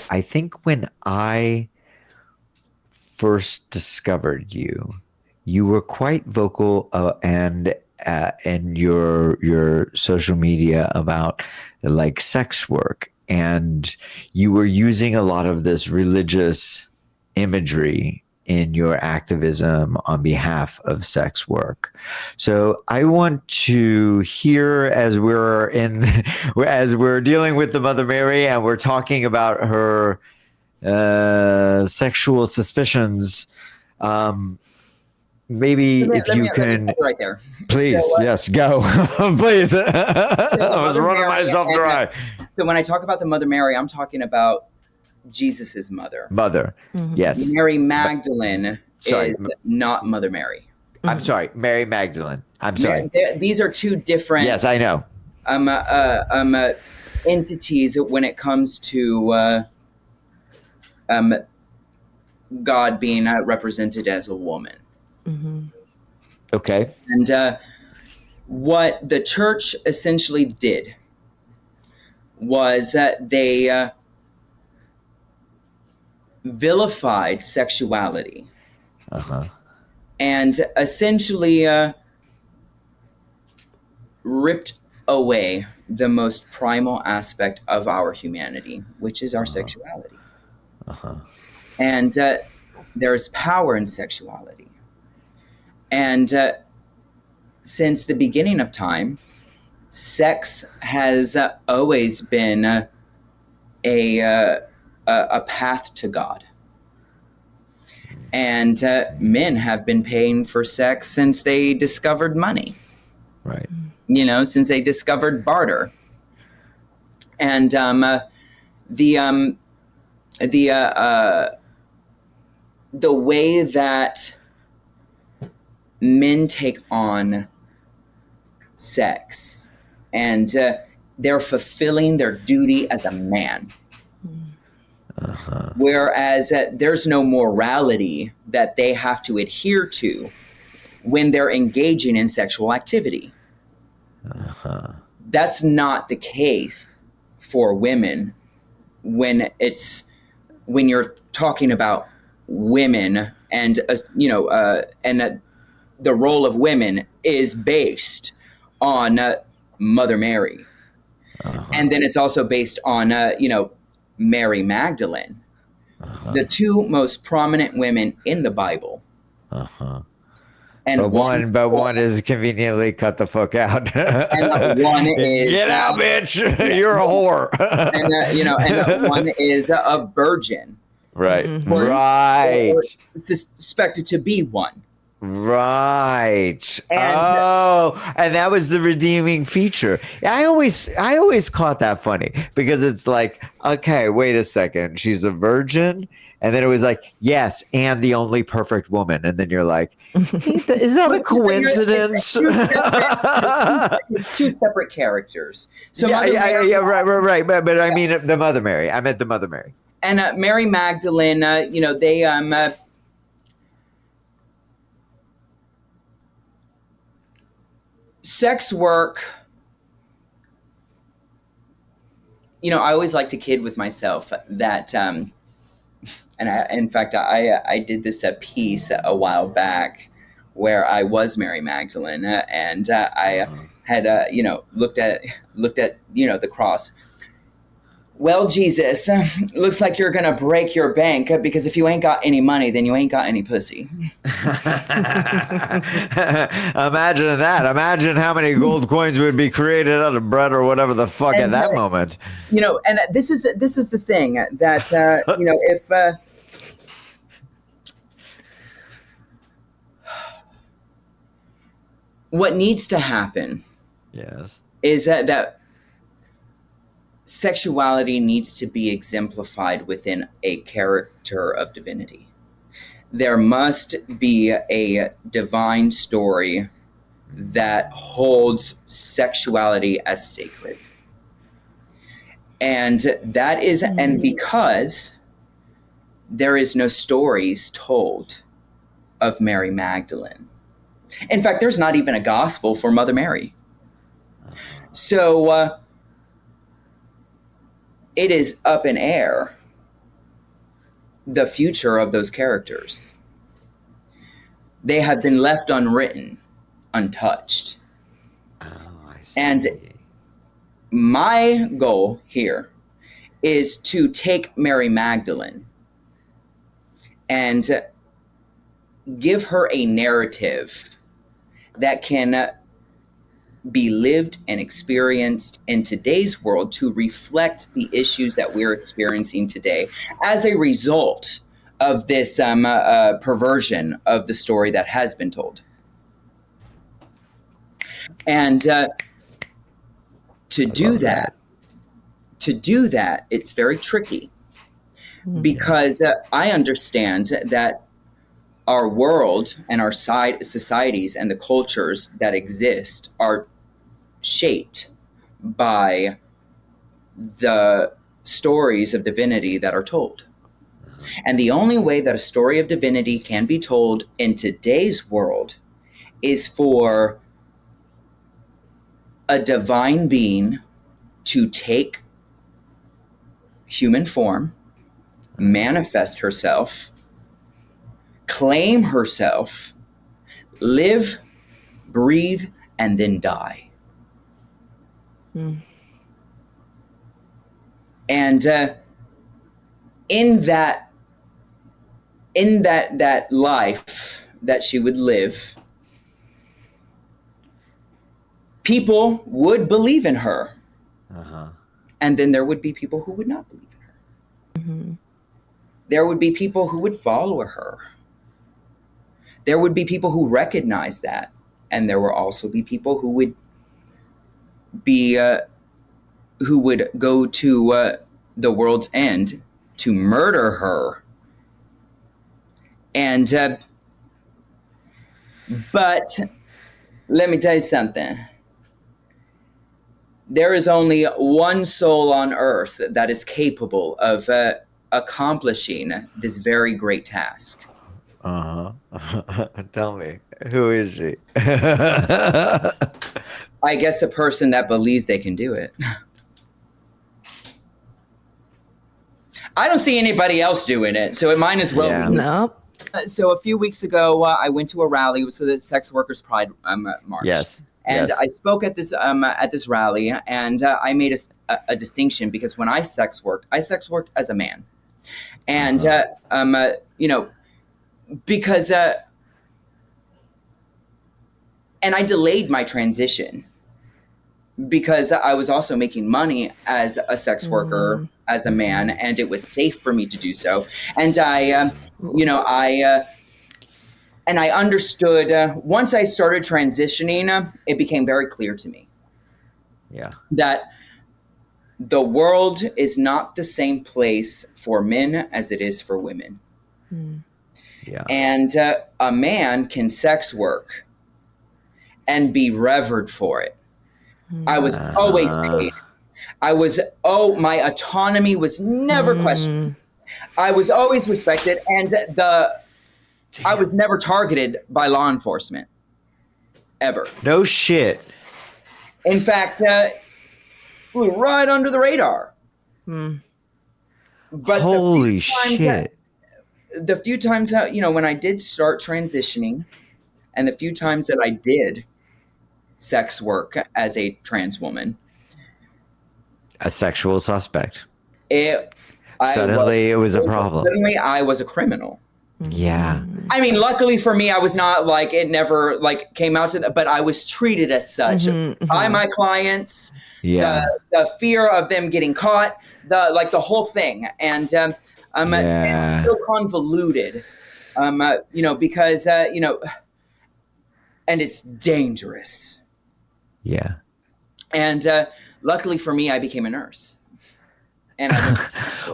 I think when I first discovered you, you were quite vocal and in your social media about like sex work, and you were using a lot of this religious imagery in your activism on behalf of sex work. So I want to hear, as we're dealing with the Mother Mary and we're talking about her sexual suspicions. Maybe if you let me can, stop you right there. please, So, yes, go, please. so I was Mother running Mary, myself dry. so when I talk about the Mother Mary, I'm talking about Jesus's mother. Mother, yes. Mary Magdalene Sorry, is not Mother Mary. I'm sorry, Mary Magdalene. I'm sorry. These are two different. Yes, I know. Entities when it comes to God being represented as a woman. Okay. And what the church essentially did was they vilified sexuality. And essentially ripped away the most primal aspect of our humanity, which is our sexuality. And there's power in sexuality. And since the beginning of time, sex has always been a path to God. And men have been paying for sex since they discovered money. Right. You know, since they discovered barter. And the way that men take on sex and they're fulfilling their duty as a man. Whereas there's no morality that they have to adhere to when they're engaging in sexual activity. That's not the case for women when you're talking about women and the role of women is based on Mother Mary. And then it's also based on Mary Magdalene, the two most prominent women in the Bible. And one is conveniently cut the fuck out. And one is get out, bitch! You're a whore. And one is a virgin, right? Right. Or suspected to be one. Right. And that was the redeeming feature. I always caught that funny because it's like, okay, wait a second, she's a virgin, and then it was like, yes, and the only perfect woman, and then you're like, is that a coincidence? Two separate characters. So right. But I mean the Mother Mary. I meant the Mother Mary. And Mary Magdalene, they sex work. I always like to kid with myself that, and I did this piece a while back where I was Mary Magdalene, and I had looked at the cross. Well, Jesus, looks like you're gonna break your bank because if you ain't got any money, then you ain't got any pussy. Imagine that. Imagine how many gold coins would be created out of bread or whatever the fuck at that moment. And this is the thing that if what needs to happen, yes, is that sexuality needs to be exemplified within a character of divinity. There must be a divine story that holds sexuality as sacred. And that is, and because there is no stories told of Mary Magdalene. In fact, there's not even a gospel for Mother Mary. So, it is up in air the future of those characters. They have been left unwritten, untouched. Oh, I see. And my goal here is to take Mary Magdalene and give her a narrative that can be lived and experienced in today's world to reflect the issues that we're experiencing today as a result of this perversion of the story that has been told. And to do that, it's very tricky because I understand that our world and our societies and the cultures that exist are shaped by the stories of divinity that are told. And the only way that a story of divinity can be told in today's world is for a divine being to take human form, manifest herself, claim herself, live, breathe, and then die. And in that life that she would live, people would believe in her. And then there would be people who would not believe in her. There would be people who would follow her. There would be people who recognized that. And there will also be people who would go to the world's end to murder her. And but let me tell you something. There is only one soul on earth that is capable of accomplishing this very great task. Tell me, who is she? I guess the person that believes they can do it. I don't see anybody else doing it, so it might as well be. Nope. So a few weeks ago, I went to a rally, so the Sex Workers Pride March. Yes. And I spoke at this rally, and I made a distinction because when I sex worked as a man, and because and I delayed my transition because I was also making money as a sex worker as a man, and it was safe for me to do so. And I understood once I started transitioning, it became very clear to me that the world is not the same place for men as it is for women. And a man can sex work and be revered for it. I was always paid. My autonomy was never questioned. I was always respected, and I was never targeted by law enforcement, ever. No shit. In fact, flew right under the radar. But holy shit! The few times that, when I did start transitioning, and the few times that I did sex work as a trans woman, a sexual suspect. It was a problem. Suddenly, I was a criminal. Yeah. I mean, luckily for me, I was not it never came out to that, but I was treated as such by my clients. Yeah. The fear of them getting caught, the whole thing. And, it's so convoluted, because, and it's dangerous. Yeah. And, luckily for me, I became a nurse. And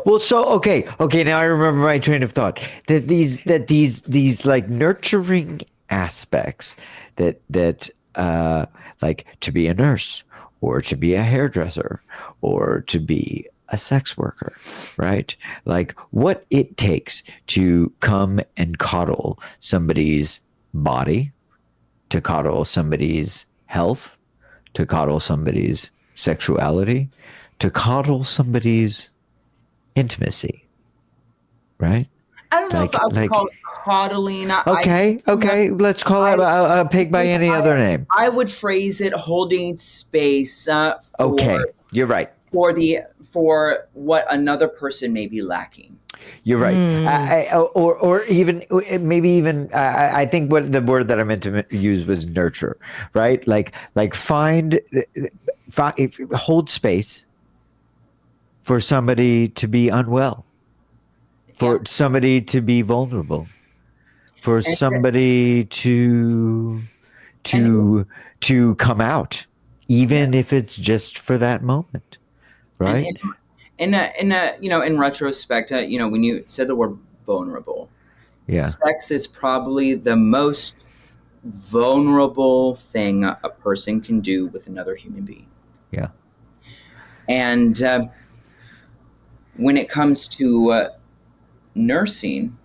well, so okay. Now I remember my train of thought that these like nurturing aspects that like to be a nurse or to be a hairdresser or to be a sex worker, right? Like what it takes to come and coddle somebody's body, to coddle somebody's health, to coddle somebody's sexuality, to coddle somebody's intimacy, right? I don't know if I would call it coddling. Okay. Let's call it a pig by any other name. I would phrase it holding space Okay, you're right. for what another person may be lacking. You're right. Or even maybe even I think what the word that I meant to use was nurture, right? Like find hold space for somebody to be unwell, for somebody to be vulnerable, for And, somebody to come out, even if it's just for that moment, right? in retrospect, when you said the word vulnerable, Yeah. sex is probably the most vulnerable thing a person can do with another human being. Yeah. And when it comes to nursing,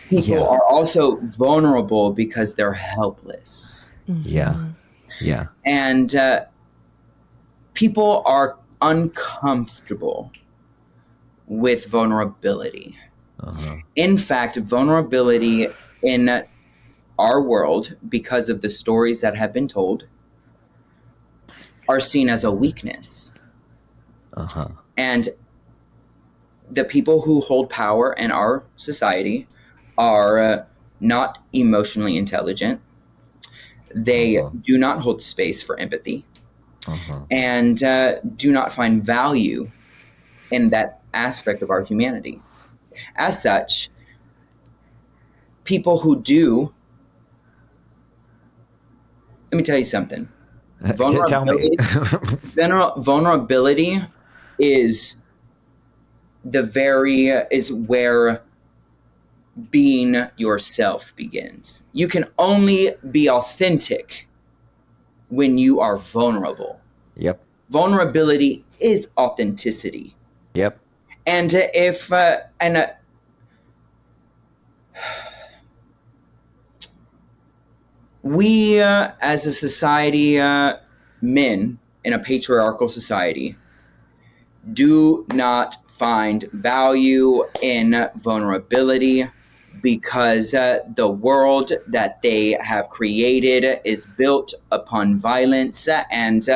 people are also vulnerable because they're helpless. Yeah. Yeah. And people are uncomfortable with vulnerability. In fact, vulnerability in our world, because of the stories that have been told, are seen as a weakness. And the people who hold power in our society are not emotionally intelligent. They do not hold space for empathy and do not find value in that aspect of our humanity. As such, people who do, let me tell you something. Tell me. Vulnerability is where being yourself begins. You can only be authentic when you are vulnerable. Yep. Vulnerability is authenticity. Yep. And we, as a society, men in a patriarchal society, do not find value in vulnerability because the world that they have created is built upon violence and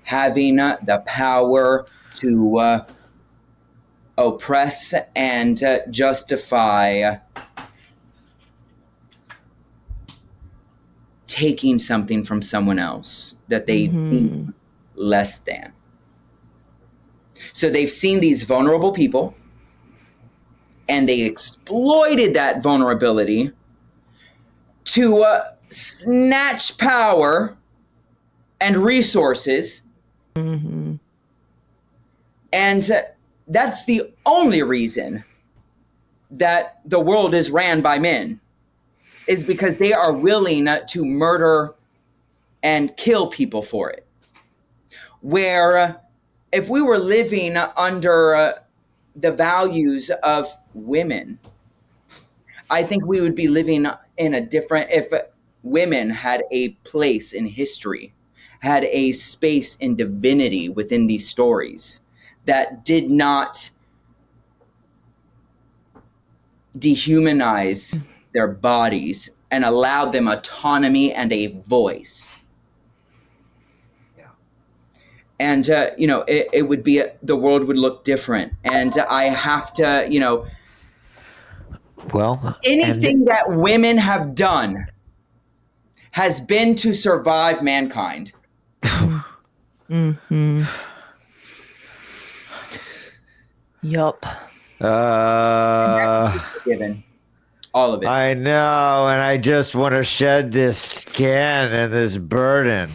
having the power to oppress and justify taking something from someone else that they deem less than. So they've seen these vulnerable people and they exploited that vulnerability to snatch power and resources. And that's the only reason that the world is ran by men, is because they are willing to murder and kill people for it. Where if we were living under the values of women, I think we would be living in a different, if women had a place in history, had a space in divinity within these stories that did not dehumanize their bodies and allowed them autonomy and a voice. And, it would be, the world would look different. And I have to, anything that women have done has been to survive mankind. Yup. Given all of it. I know, and I just want to shed this skin and this burden.